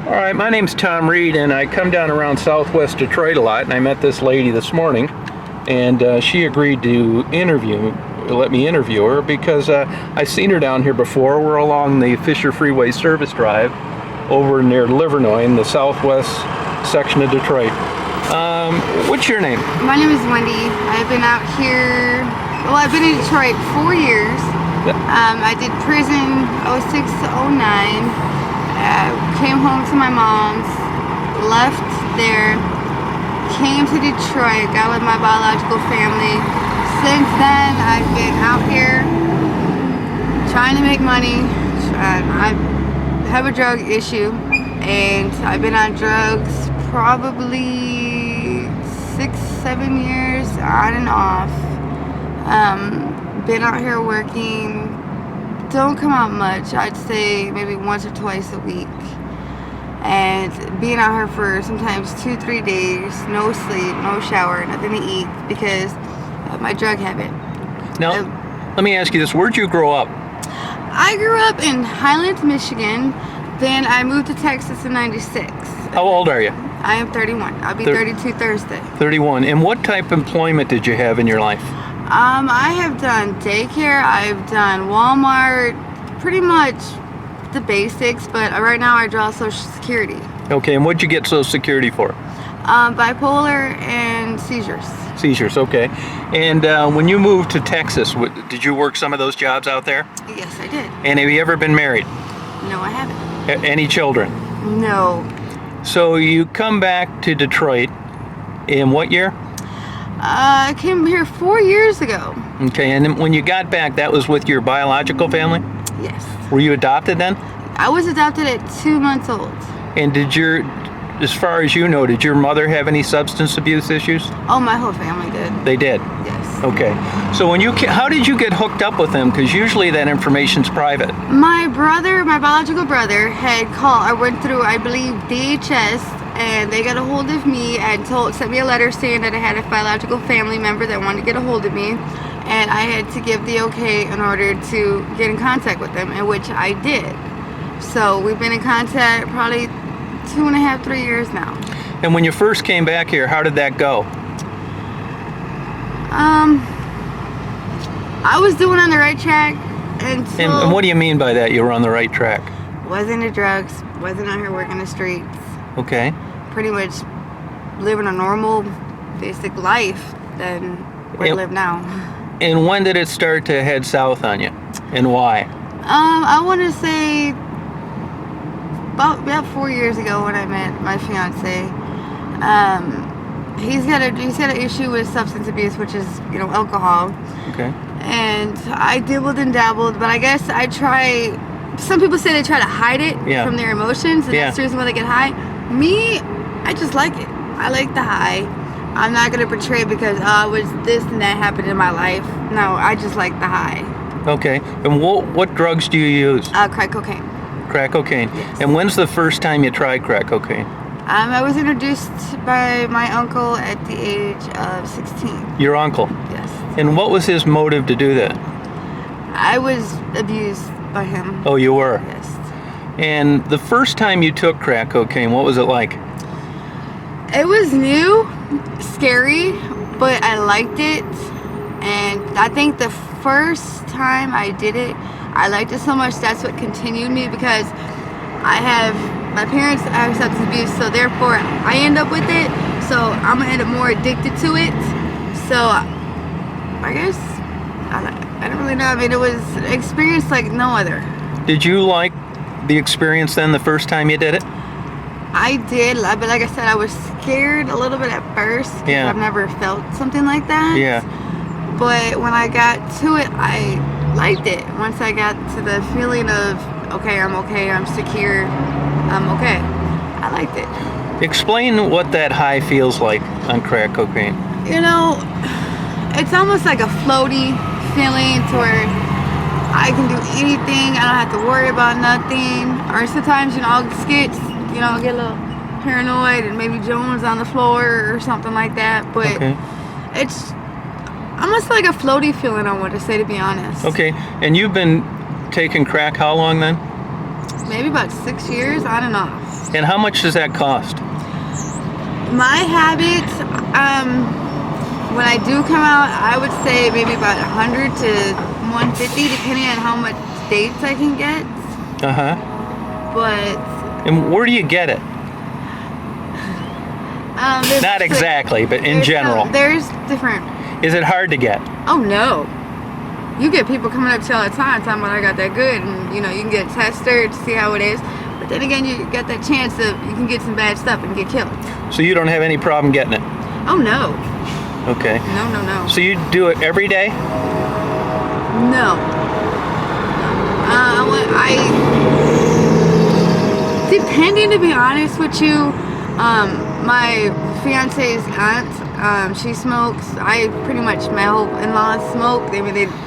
All right, my name's Tom Reed, and I come down around Southwest Detroit a lot, and I met this lady this morning, and she agreed to let me interview her because I've seen her down here before. We're along the Fisher Freeway Service Drive over near Livernois in the southwest section of Detroit. What's your name? My name is Wendy. I've been out here, I've been in Detroit 4 years. I did prison 06 to 09. Came home to my mom's, left there, came to Detroit, got with my biological family. Since then, I've been out here trying to make money. I have a drug issue, and I've been on drugs probably 6-7 years on and off. Been out here working. Don't come out much. I'd say maybe once or twice a week. And being out here for sometimes 2-3 days, no sleep, no shower, nothing to eat because of my drug habit. Now, let me ask you this. Where'd you grow up? I grew up in Highlands, Michigan. Then I moved to Texas in '96. How old are you? I am 31. I'll be 32 Thursday. 31. And what type of employment did you have in your life? I have done daycare, I've done Walmart, pretty much the basics, but right now I draw Social Security. Okay, and what'd you get Social Security for? Bipolar and seizures. Seizures, okay. And when you moved to Texas, did you work some of those jobs out there? Yes, I did. And have you ever been married? No, I haven't. Any children? No. So you come back to Detroit in what year? I came here 4 years ago. Okay, and then when you got back, that was with your biological family? Yes. Were you adopted then? I was adopted at 2 months old. And as far as you know, did your mother have any substance abuse issues? Oh, my whole family did. They did? Yes. Okay. So how did you get hooked up with them? Because usually that information's private. My biological brother had called, I went through, I believe, DHS, and they got a hold of me and sent me a letter saying that I had a biological family member that wanted to get a hold of me, and I had to give the okay in order to get in contact with them, in which I did. So we've been in contact probably 2.5, 3 years now. And when you first came back here, how did that go? I was doing on the right track until... And what do you mean by that, you were on the right track? Wasn't into drugs, wasn't out here working the streets. Okay. Pretty much living a normal, basic life than we live now. And when did it start to head south on you, and why? I want to say about 4 years ago when I met my fiance. He's got an issue with substance abuse, which is alcohol. Okay. And I dabbled and dabbled, but I guess some people say they try to hide it from their emotions, and that's the reason why they get high. Me, I just like it. I like the high. I'm not going to portray because it was this and that happened in my life. No, I just like the high. Okay. And what drugs do you use? Crack cocaine. Crack cocaine. Yes. And when's the first time you tried crack cocaine? I was introduced by my uncle at the age of 16. Your uncle? Yes. And what was his motive to do that? I was abused by him. Oh, you were? Yes. And the first time you took crack cocaine, what was it like? It was new, scary, but I liked it. And I think the first time I did it, I liked it so much that's what continued me, because my parents have substance abuse, so therefore I end up with it. So I'm gonna end up more addicted to it. So I guess I don't really know. I mean, it was an experience like no other. Did you like the experience then the first time you did it? I did, but like I said, I was scared a little bit at first because I've never felt something like that. Yeah. But when I got to it, I liked it. Once I got to the feeling of, okay, I'm secure, I'm okay. I liked it. Explain what that high feels like on crack cocaine. It's almost like a floaty feeling to where I can do anything. I don't have to worry about nothing. Or sometimes, I'll get a little paranoid and maybe Jones on the floor or something like that. But it's almost like a floaty feeling, I want to say, to be honest. Okay, and you've been taking crack how long then? Maybe about 6 years, on and off. And how much does that cost? My habits, when I do come out, I would say maybe about 100 to 150, depending on how much dates I can get. But And where do you get it? Not exactly, but in general. There's different. Is it hard to get? Oh no. You get people coming up to you all the time talking about I got that good, and you can get tested to see how it is. But then again, you got that chance that you can get some bad stuff and get killed. So you don't have any problem getting it? Oh no. Okay. No. So you do it every day? No. Depending, to be honest with you, my fiance's aunt, she smokes. Pretty much my whole in-laws smoke. They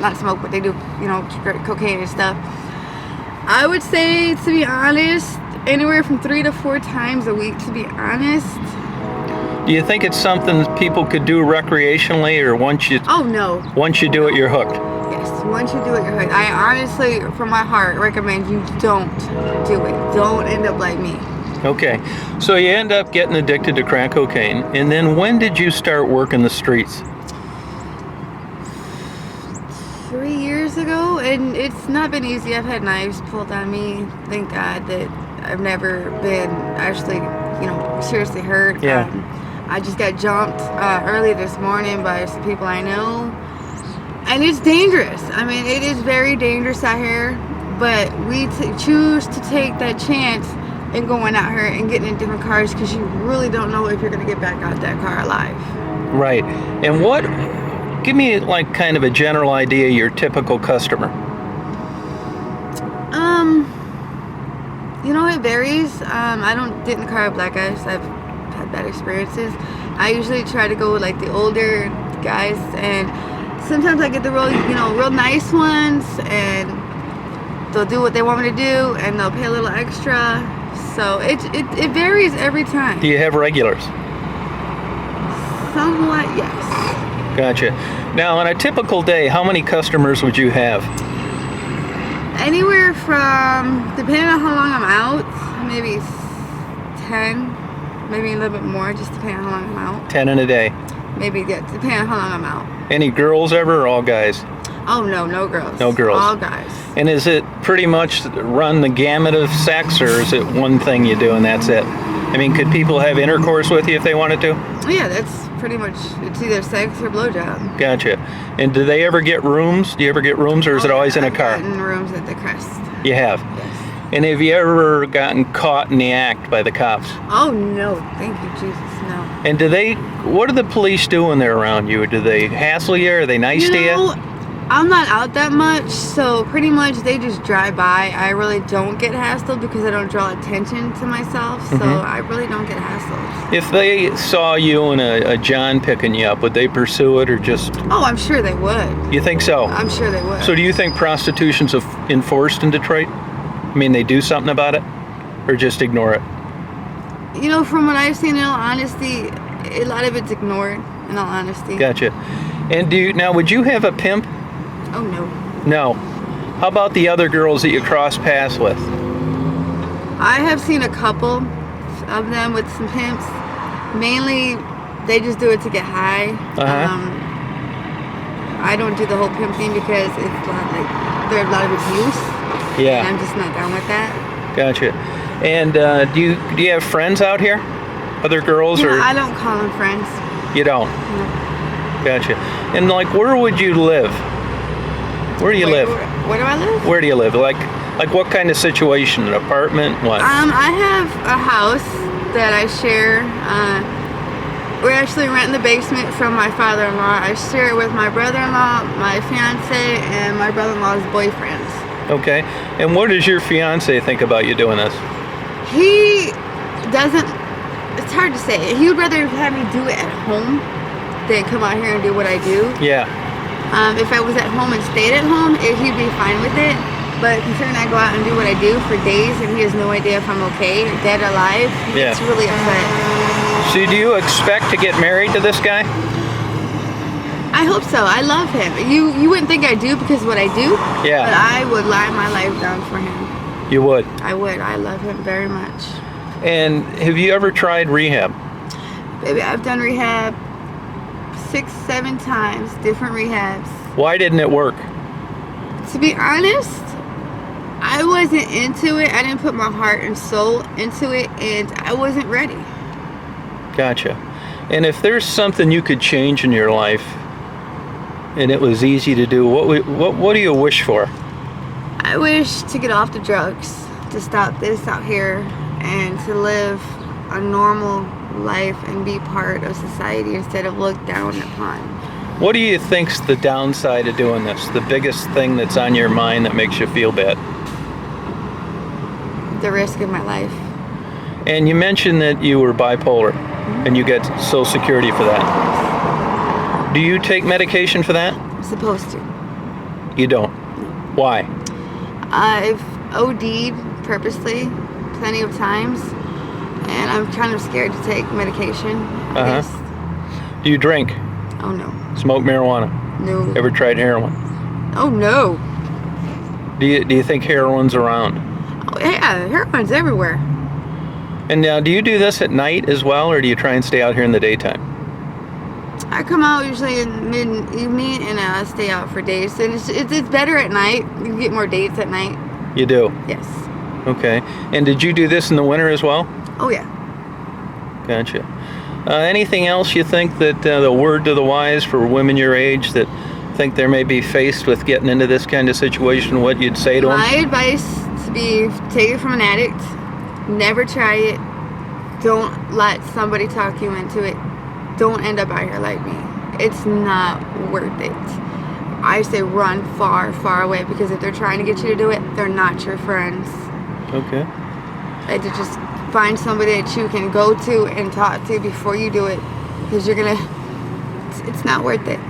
not smoke, but they do, cocaine and stuff. I would say, to be honest, anywhere from 3 to 4 times a week, to be honest. Do you think it's something people could do recreationally, or once you... Oh, no. Once you do it, you're hooked? Yes, once you do it, you're hooked. I honestly, from my heart, recommend you don't do it. Don't end up like me. Okay. So you end up getting addicted to crack cocaine, and then when did you start working the streets? 3 years ago, and it's not been easy. I've had knives pulled on me. Thank God that I've never been actually, seriously hurt. Yeah. I just got jumped early this morning by some people I know, and it's dangerous. I mean, it is very dangerous out here, but we choose to take that chance and going out here and getting in different cars because you really don't know if you're going to get back out that car alive. Right. And give me like kind of a general idea of your typical customer. It varies. I don't get in the car with black guys. I've had bad experiences. I usually try to go with like the older guys, and sometimes I get the real nice ones, and they'll do what they want me to do, and they'll pay a little extra. So it varies every time. Do you have regulars? Somewhat, yes. Gotcha. Now, on a typical day, how many customers would you have? Anywhere from, depending on how long I'm out, maybe 10, maybe a little bit more, just depending on how long I'm out. 10 in a day? Maybe, depending on how long I'm out. Any girls ever, or all guys? Oh, no girls. No girls. All guys. And is it pretty much run the gamut of sex, or is it one thing you do and that's it? I mean, could people have intercourse with you if they wanted to? Yeah, that's pretty much, it's either sex or blowjob. Gotcha. And do they ever get rooms? Do you ever get rooms, or is it always in a car? I've gotten rooms at the Crest. You have? Yes. And have you ever gotten caught in the act by the cops? Oh, no. Thank you, Jesus, no. And what do the police do when they're around you? Do they hassle you? Are they nice to you? I'm not out that much, so pretty much they just drive by. I really don't get hassled because I don't draw attention to myself, so I really don't get hassled. If they saw you and a John picking you up, would they pursue it, or just... Oh, I'm sure they would. You think so? I'm sure they would. So do you think prostitution's enforced in Detroit? I mean, they do something about it, or just ignore it? From what I've seen, in all honesty, a lot of it's ignored, in all honesty. Gotcha. And would you have a pimp? Oh, no. No. How about the other girls that you cross paths with? I have seen a couple of them with some pimps. Mainly, they just do it to get high. I don't do the whole pimp thing because it's there's a lot of abuse. Yeah. And I'm just not down with that. Gotcha. And do you have friends out here? Other girls? Or I don't call them friends. You don't? No. Gotcha. And where would you live? Where do you live? Where do I live? Where do you live? Like what kind of situation? An apartment? What? I have a house that I share. We're actually renting the basement from my father-in-law. I share it with my brother-in-law, my fiance, and my brother-in-law's boyfriend. Okay. And what does your fiance think about you doing this? He doesn't. It's hard to say. He would rather have me do it at home than come out here and do what I do. Yeah. If I was at home and stayed at home, he'd be fine with it. But considering I go out and do what I do for days and he has no idea if I'm okay, dead or alive, it's really upset. So do you expect to get married to this guy? I hope so. I love him. You wouldn't think I do because of what I do. Yeah. But I would lie my life down for him. You would? I would. I love him very much. And have you ever tried rehab? Baby, I've done rehab 6, 7 times, different rehabs. Why didn't it work? To be honest, I wasn't into it. I didn't put my heart and soul into it, and I wasn't ready. Gotcha. And if there's something you could change in your life, and it was easy to do, what do you wish for? I wish to get off the drugs, to stop this out here, and to live a normal life and be part of society instead of looked down upon. What do you think's the downside of doing this? The biggest thing that's on your mind that makes you feel bad? The risk of my life. And you mentioned that you were bipolar, and you get Social Security for that. Do you take medication for that? I'm supposed to. You don't? Why? I've OD'd purposely plenty of times, and I'm kind of scared to take medication. I guess. Do you drink? Oh no. Smoke marijuana? No. Ever tried heroin? Oh no. Do you think heroin's around? Oh yeah, heroin's everywhere. And now, do you do this at night as well, or do you try and stay out here in the daytime? I come out usually in mid-evening, and I stay out for days. And it's better at night. You can get more dates at night. You do? Yes. Okay. And did you do this in the winter as well? Oh yeah. Gotcha. Anything else you think that the word to the wise for women your age that think they may be faced with getting into this kind of situation, what you'd say to them? My advice to be, take it from an addict. Never try it. Don't let somebody talk you into it. Don't end up out here like me. It's not worth it. I say run far, far away, because if they're trying to get you to do it, they're not your friends. Okay. Like, to just find somebody that you can go to and talk to before you do it, because you're gonna, it's not worth it.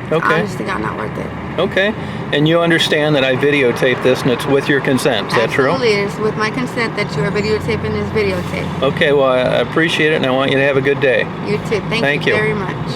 Okay. Honestly, not worth it. Okay. And you understand that I videotaped this and it's with your consent. Is that true? Absolutely. It's with my consent that you are videotaping this videotape. Okay. Well, I appreciate it, and I want you to have a good day. You too. Thank you very much.